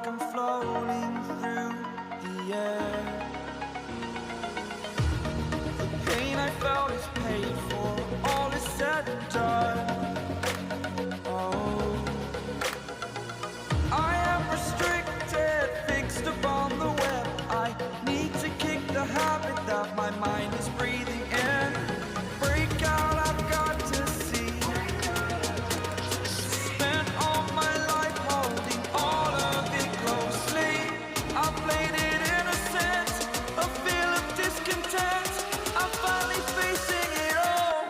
like I'm floating through the air. The pain I felt is paid for, all is said and done. Oh, I am restricted, fixed upon the web. I need to kick the habit that my mind is breathing in. Break out, I've got to see. Spent all my life holding all of it closely. I played it innocent, a feel of discontent. I'm finally facing it all,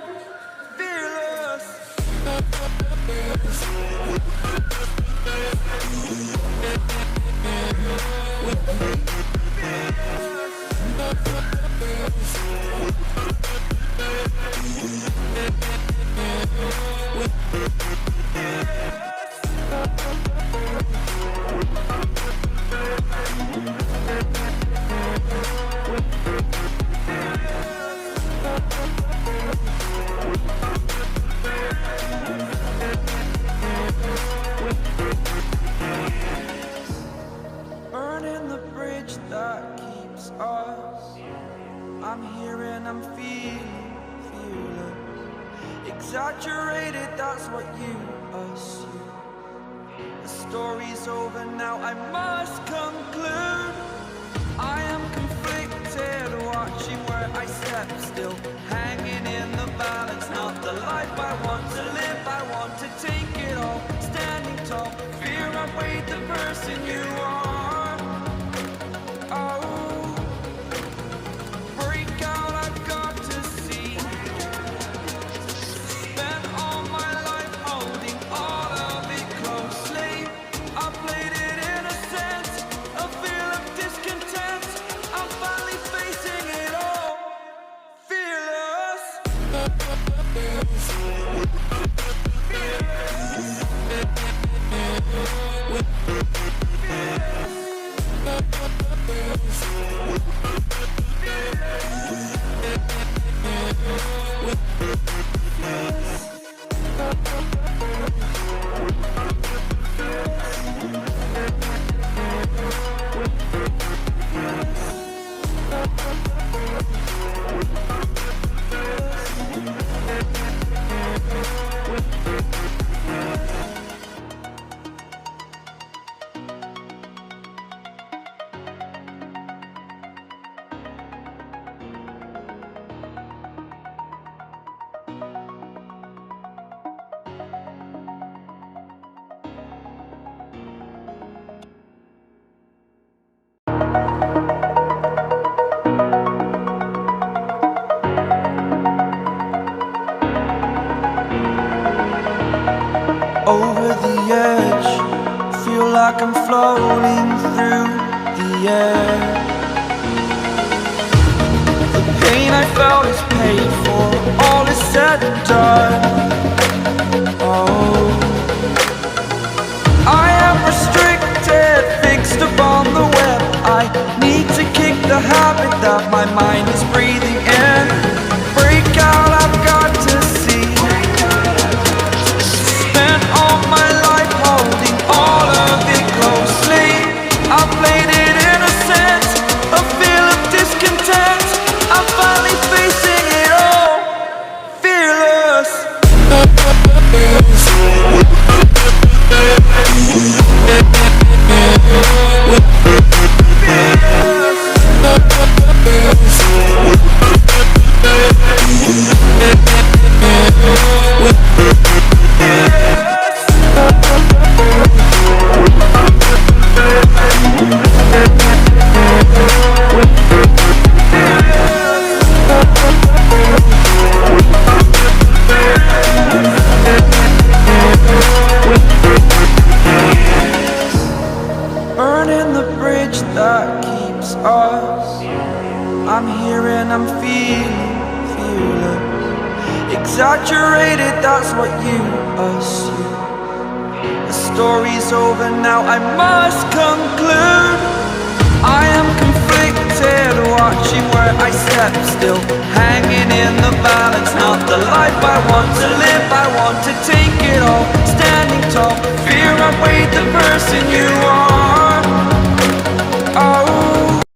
fearless. Burning the bridge that keeps us. I'm here and I'm feeling fearless. Exaggerated, that's what you assume. The story's over now, I must conclude. I am conflicted, watching where I step still, hanging in the balance. Not the life I want to live, I want to take it all. Standing tall, fear outweighed the person you are. Oh, break out, I've got to see. Spent all my life holding all of it closely. I played it innocent, a feel of discontent. I'm finally facing it all, fearless. Over the edge, feel like I'm floating through the air. The pain I felt is paid for, all is said and done. Oh, I am restricted, fixed upon the web. I need to kick the habit that my mind is breathing in. Break out, I've got to see. Spent all my life holding all of it closely. I played it innocent, a feel of discontent. I'm finally facing it all, fearless. Burning the bridge that keeps us. I'm here and I'm feeling fearless. Exaggerated, that's what you assume. The story's over now, I must conclude. I am conflicted, watching where I step still, hanging in the balance. Not the life I want to live, I want to take it all. Standing tall, fear outweighed the